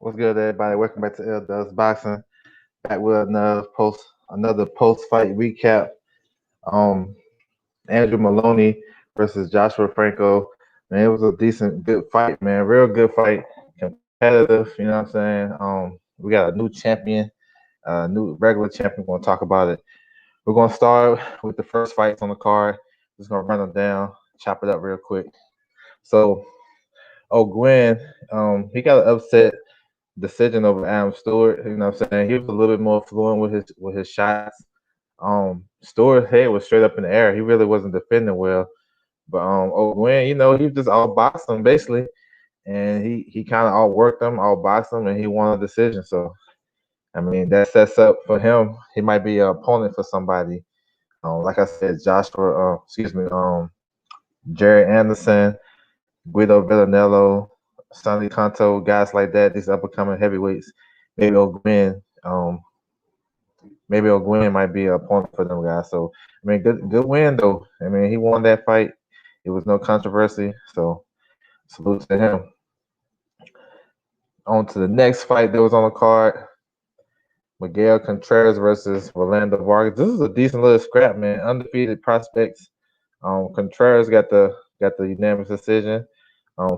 What's good, everybody? Welcome back to L Dubs Boxing. Back with another post fight recap. Um, Andrew Moloney versus Joshua Franco. Man, it was a decent, good fight, man. Real good fight, competitive. You know what I'm saying? We got a new champion, new regular champion. We're gonna talk about it. We're gonna start with the first fights on the card. Just gonna run them down, chop it up real quick. So, Olguin, he got an upset decision over Adam Stewart. You know what I'm saying? He was a little bit more fluent with his shots. Stewart's head was straight up in the air. He really wasn't defending well. But Olguin, he just outboxed him basically. And he kind of outworked him, outboxed him, and he won a decision. So I mean that sets up for him. He might be an opponent for somebody. Like I said, Jerry Anderson, Guido Villanello, Sonny Conto, guys like that, these up and coming heavyweights. Maybe Olguin, might be an opponent for them guys. So I mean, good win though. I mean, he won that fight. It was no controversy. So salute to him. On to the next fight that was on the card. Miguel Contreras versus Rolando Vargas. This is a decent little scrap, man. Undefeated prospects. Contreras got the unanimous decision.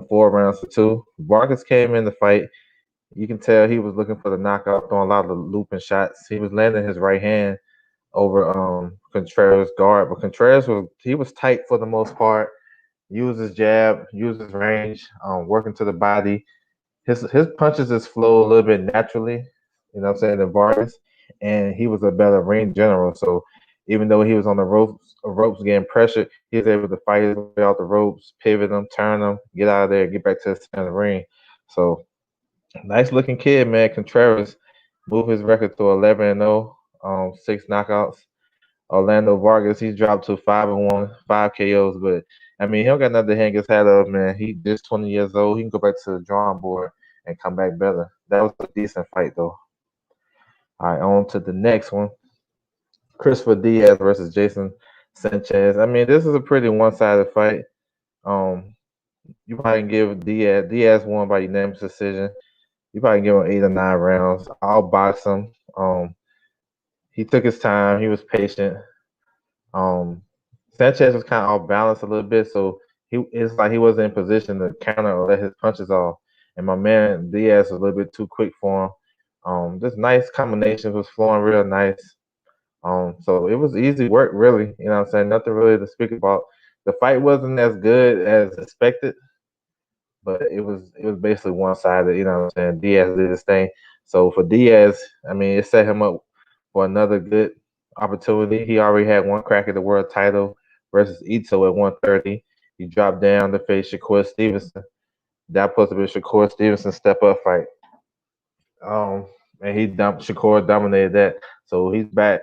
4 rounds to 2. Vargas came in the fight. You can tell he was looking for the knockout, throwing a lot of looping shots. He was landing his right hand over Contreras' guard, but Contreras was tight for the most part. Used his jab, used his range, working to the body. His punches just flow a little bit naturally, you know what I'm saying, than Vargas, and he was a better ring general. So even though he was on the ropes getting pressured, he was able to fight his way out the ropes, pivot them, turn them, get out of there, get back to the center of the ring. So nice looking kid, man. Contreras moved his record to 11-0, 6 knockouts. Orlando Vargas, he's dropped to 5-1, 5 KOs, but I mean, he don't got nothing to hang his hat up, man. He just 20 years old. He can go back to the drawing board and come back better. That was a decent fight, though. All right, on to the next one. Christopher Diaz versus Jason Sanchez. I mean, this is a pretty one-sided fight. Um, you probably can give Diaz won by unanimous decision. You probably give him 8 or 9 rounds. I'll box him. He took his time. He was patient. Um, Sanchez was kind of off balance a little bit, so it's like he wasn't in position to counter or let his punches off. And my man Diaz was a little bit too quick for him. Just nice combinations was flowing real nice. So it was easy work, really. You know what I'm saying? Nothing really to speak about. The fight wasn't as good as expected, but it was basically one sided. You know what I'm saying? Diaz did his thing. So for Diaz, I mean, it set him up for another good opportunity. He already had one crack at the world title versus Ito at 130. He dropped down to face Shakur Stevenson. That supposed to be Shakur Stevenson step up fight. And Shakur dominated that. So he's back.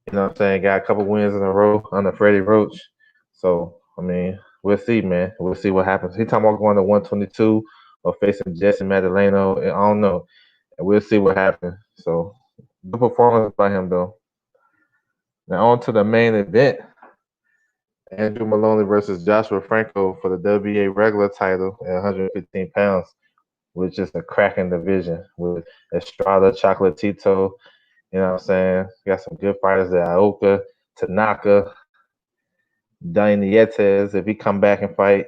You know what I'm saying? Got a couple wins in a row under Freddie Roach. So, I mean, we'll see, man. We'll see what happens. He talking about going to 122 or facing Jesse Madaleno. I don't know. And we'll see what happens. So, good performance by him, though. Now, on to the main event. Andrew Moloney versus Joshua Franco for the WBA regular title at 115 pounds, which is a cracking division with Estrada, Chocolatito. You know what I'm saying? Got some good fighters there. Aoka, Tanaka, Danny Nietes. If he come back and fight,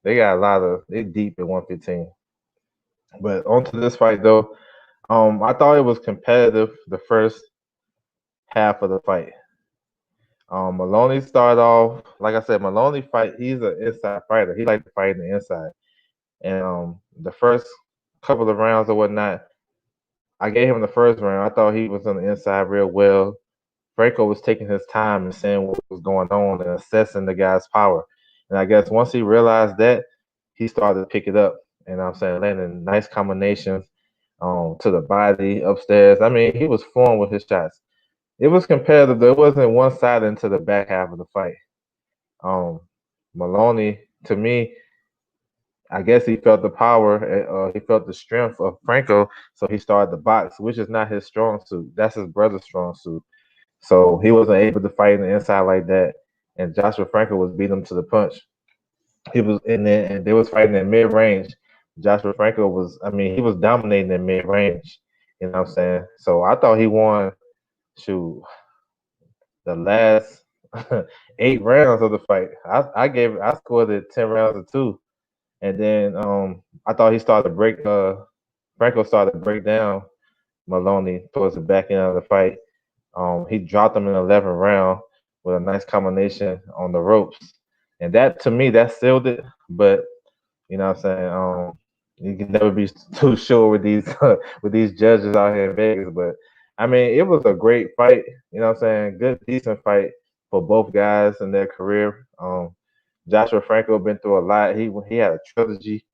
they got they deep at 115. But on to this fight, though. I thought it was competitive the first half of the fight. Moloney started off, like I said, Moloney fight. He's an inside fighter. He likes to fight in the inside. And the first couple of rounds or whatnot, I gave him the first round. I thought he was on the inside real well. Franco was taking his time and seeing what was going on and assessing the guy's power. And I guess once he realized that, he started to pick it up. And I'm saying landing nice combinations to the body, upstairs. I mean, he was flowing with his shots. It was competitive, though. It wasn't one-sided into the back half of the fight. Moloney, to me, I guess he felt the power, he felt the strength of Franco, so he started the box, which is not his strong suit. That's his brother's strong suit. So he wasn't able to fight in the inside like that, and Joshua Franco was beating him to the punch. He was in there, and they was fighting in mid-range. Joshua Franco was, I mean, he was dominating in mid range. You know what I'm saying? So I thought he won, shoot, the last 8 rounds of the fight. I scored it 10 rounds to two. And then I thought he started to break Franco started to break down Moloney towards the back end of the fight. He dropped him in the 11th round with a nice combination on the ropes. And that to me that sealed it. But you know what I'm saying? You can never be too sure with these with these judges out here in Vegas. But I mean, it was a great fight. You know what I'm saying? Good, decent fight for both guys in their career. Joshua Franco been through a lot. He had a trilogy.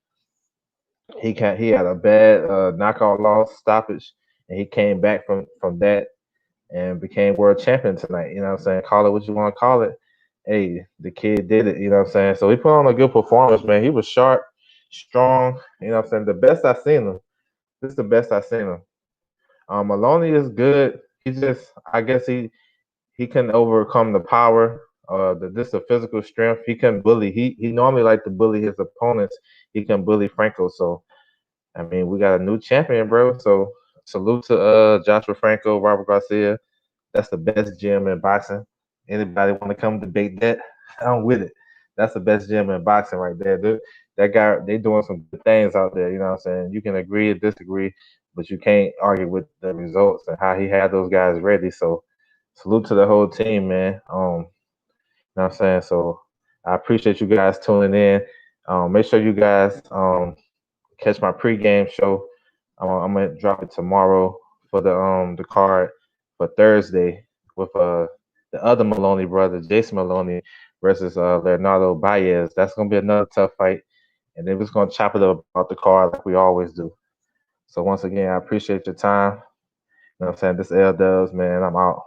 He had a bad knockout loss stoppage, and he came back from that and became world champion tonight. You know what I'm saying? Call it what you want to call it. Hey, the kid did it. You know what I'm saying? So he put on a good performance, man. He was sharp, strong. You know what I'm saying? The best I've seen him. This is the best I've seen him. Moloney is good. He just, I guess he can overcome the power, the physical strength. He can bully. He normally like to bully his opponents. He can bully Franco. So I mean, we got a new champion, bro. So salute to Joshua Franco, Robert Garcia. That's the best gym in boxing. Anybody want to come debate that? I'm with it. That's the best gym in boxing right there, dude. That guy, they doing some good things out there. You know what I'm saying? You can agree or disagree, but you can't argue with the results and how he had those guys ready. So salute to the whole team, man. You know what I'm saying? So I appreciate you guys tuning in. Make sure you guys catch my pregame show. I'm gonna drop it tomorrow for the card for Thursday with the other Moloney brother, Jason Moloney versus Leonardo Baez. That's gonna be another tough fight, and then we're just gonna chop it up about the card like we always do. So once again, I appreciate your time. You know what I'm saying? This L Dubs, man. I'm out.